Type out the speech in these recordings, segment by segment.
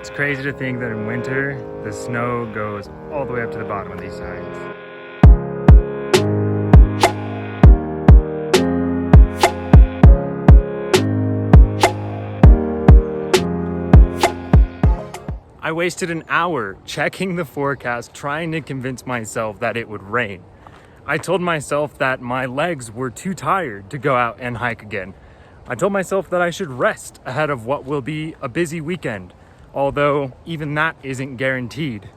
It's crazy to think that in winter, the snow goes all the way up to the bottom of these signs. I wasted an hour checking the forecast, trying to convince myself that it would rain. I told myself that my legs were too tired to go out and hike again. I told myself that I should rest ahead of what will be a busy weekend, although even that isn't guaranteed.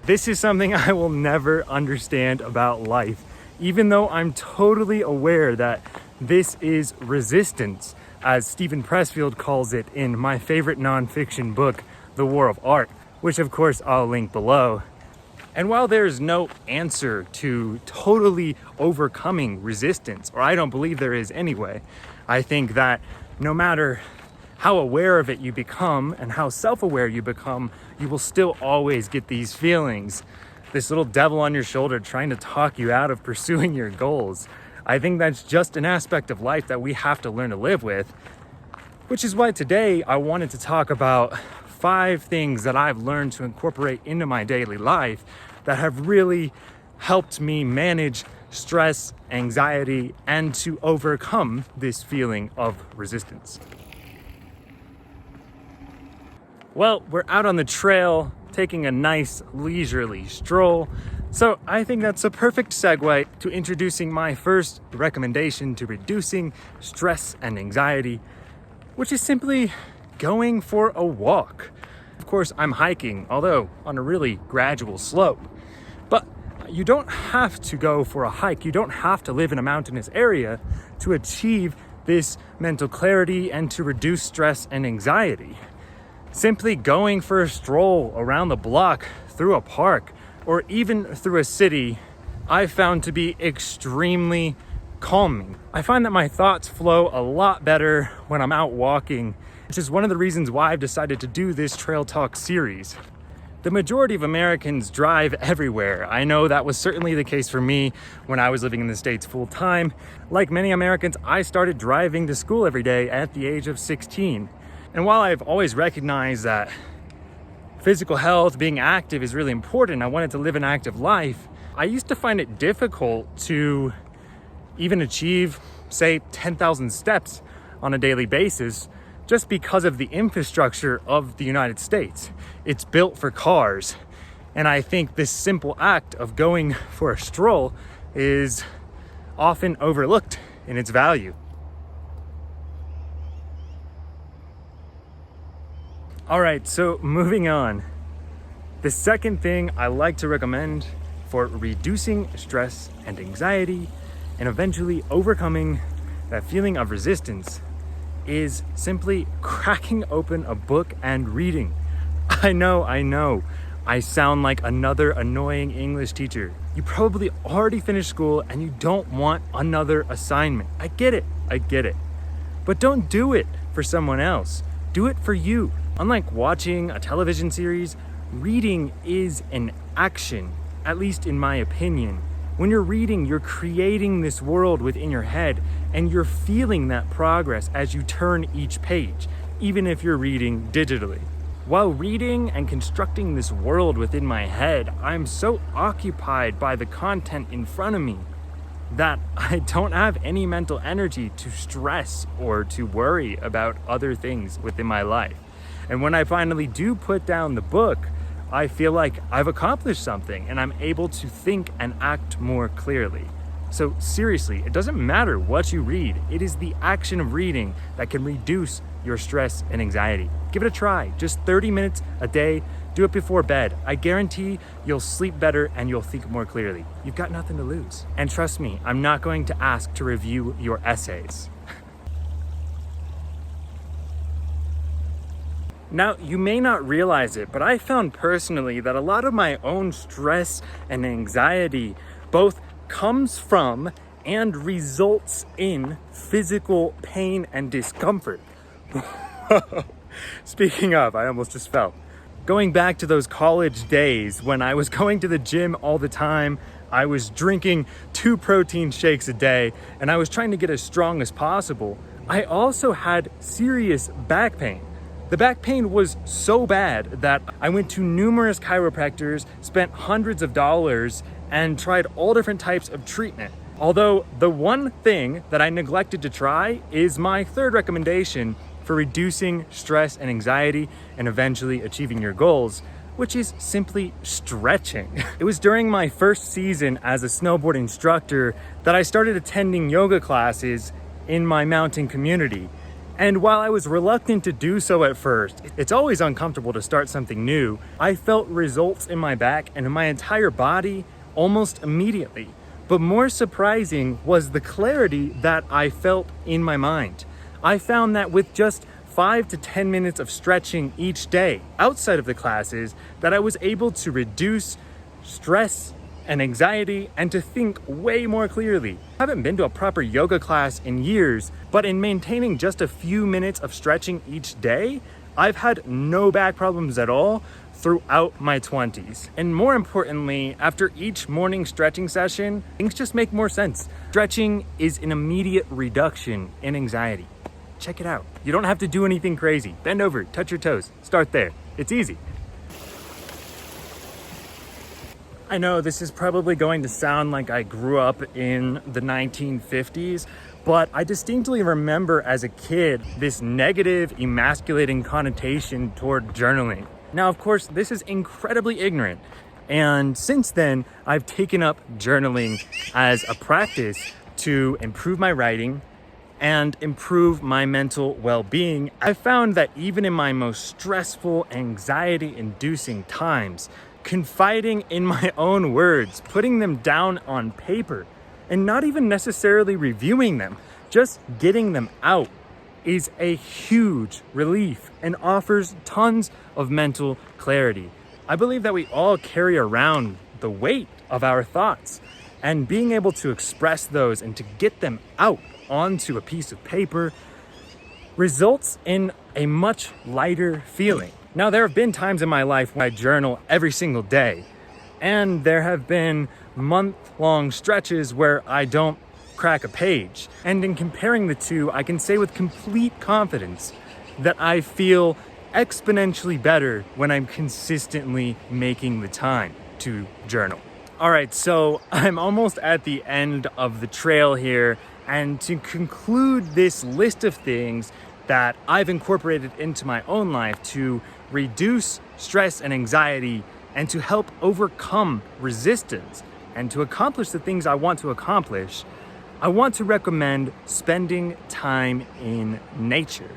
This is something I will never understand about life, even though I'm totally aware that this is resistance, as Stephen Pressfield calls it in my favorite nonfiction book, The War of Art, which of course I'll link below. And while there's no answer to totally overcoming resistance, or I don't believe there is anyway, I think that no matter how aware of it you become and how self-aware you become, you will still always get these feelings. This little devil on your shoulder trying to talk you out of pursuing your goals. I think that's just an aspect of life that we have to learn to live with, which is why today I wanted to talk about 5 things that I've learned to incorporate into my daily life that have really helped me manage stress, anxiety, and to overcome this feeling of resistance. Well, we're out on the trail taking a nice leisurely stroll, so I think that's a perfect segue to introducing my first recommendation to reducing stress and anxiety, which is simply going for a walk. Of course, I'm hiking, although on a really gradual slope. But you don't have to go for a hike. You don't have to live in a mountainous area to achieve this mental clarity and to reduce stress and anxiety. Simply going for a stroll around the block, through a park, or even through a city, I've found to be extremely calming. I find that my thoughts flow a lot better when I'm out walking, which is one of the reasons why I've decided to do this Trail Talk series. The majority of Americans drive everywhere. I know that was certainly the case for me when I was living in the States full time. Like many Americans, I started driving to school every day at the age of 16. And while I've always recognized that physical health, being active is really important, I wanted to live an active life, I used to find it difficult to even achieve, say, 10,000 steps on a daily basis just because of the infrastructure of the United States. It's built for cars. And I think this simple act of going for a stroll is often overlooked in its value. All right, so moving on. The second thing I like to recommend for reducing stress and anxiety and eventually overcoming that feeling of resistance is simply cracking open a book and reading. I know, I sound like another annoying English teacher. You probably already finished school and you don't want another assignment. I get it. But don't do it for someone else. Do it for you. Unlike watching a television series, reading is an action, at least in my opinion. When you're reading, you're creating this world within your head, and you're feeling that progress as you turn each page, even if you're reading digitally. While reading and constructing this world within my head, I'm so occupied by the content in front of me that I don't have any mental energy to stress or to worry about other things within my life. And when I finally do put down the book, I feel like I've accomplished something and I'm able to think and act more clearly. So seriously, it doesn't matter what you read. It is the action of reading that can reduce your stress and anxiety. Give it a try. Just 30 minutes a day. Do it before bed. I guarantee you'll sleep better and you'll think more clearly. You've got nothing to lose. And trust me, I'm not going to ask to review your essays. Now, you may not realize it, but I found personally that a lot of my own stress and anxiety both comes from and results in physical pain and discomfort. Speaking of, I almost just fell. Going back to those college days when I was going to the gym all the time, I was drinking 2 protein shakes a day, and I was trying to get as strong as possible. I also had serious back pain. The back pain was so bad that I went to numerous chiropractors, spent hundreds of dollars, and tried all different types of treatment. Although the one thing that I neglected to try is my third recommendation for reducing stress and anxiety and eventually achieving your goals, which is simply stretching. It was during my first season as a snowboard instructor that I started attending yoga classes in my mountain community. And while I was reluctant to do so at first, it's always uncomfortable to start something new, I felt results in my back and in my entire body almost immediately. But more surprising was the clarity that I felt in my mind. I found that with just 5 to 10 minutes of stretching each day outside of the classes, that I was able to reduce stress and anxiety and to think way more clearly. I haven't been to a proper yoga class in years, but in maintaining just a few minutes of stretching each day, I've had no back problems at all throughout my 20s. And more importantly, after each morning stretching session, things just make more sense. Stretching is an immediate reduction in anxiety. Check it out. You don't have to do anything crazy. Bend over, touch your toes, start there. It's easy. I know this is probably going to sound like I grew up in the 1950s, but I distinctly remember as a kid this negative, emasculating connotation toward journaling. Now, of course, this is incredibly ignorant, and since then, I've taken up journaling as a practice to improve my writing and improve my mental well-being. I found that even in my most stressful, anxiety-inducing times, confiding in my own words, putting them down on paper, and not even necessarily reviewing them, just getting them out is a huge relief and offers tons of mental clarity. I believe that we all carry around the weight of our thoughts, and being able to express those and to get them out onto a piece of paper results in a much lighter feeling. Now, there have been times in my life when I journal every single day, and there have been month-long stretches where I don't crack a page. And in comparing the two, I can say with complete confidence that I feel exponentially better when I'm consistently making the time to journal. All right, so I'm almost at the end of the trail here, and to conclude this list of things that I've incorporated into my own life to reduce stress and anxiety and to help overcome resistance and to accomplish the things I want to accomplish, I want to recommend spending time in nature.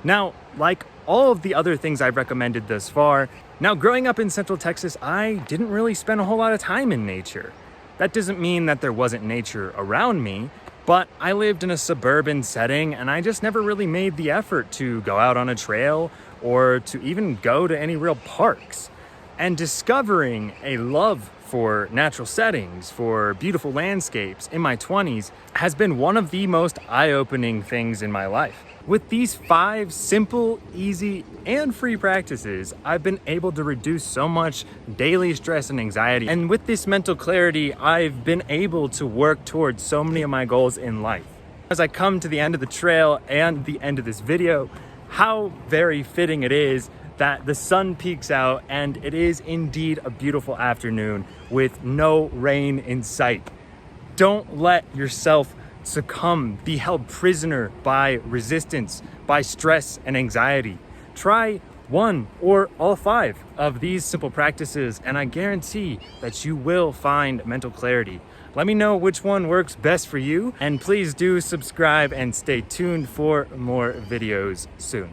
Now, like all of the other things I've recommended thus far, now growing up in Central Texas, I didn't really spend a whole lot of time in nature. That doesn't mean that there wasn't nature around me, but I lived in a suburban setting and I just never really made the effort to go out on a trail or to even go to any real parks. And discovering a love for natural settings, for beautiful landscapes in my 20s has been one of the most eye-opening things in my life. With these 5 simple, easy, and free practices, I've been able to reduce so much daily stress and anxiety. And with this mental clarity, I've been able to work towards so many of my goals in life. As I come to the end of the trail and the end of this video, how very fitting it is that the sun peeks out and it is indeed a beautiful afternoon with no rain in sight. Don't let yourself succumb, be held prisoner by resistance, by stress and anxiety. Try one or all 5 of these simple practices, and I guarantee that you will find mental clarity. Let me know which one works best for you, and please do subscribe and stay tuned for more videos soon.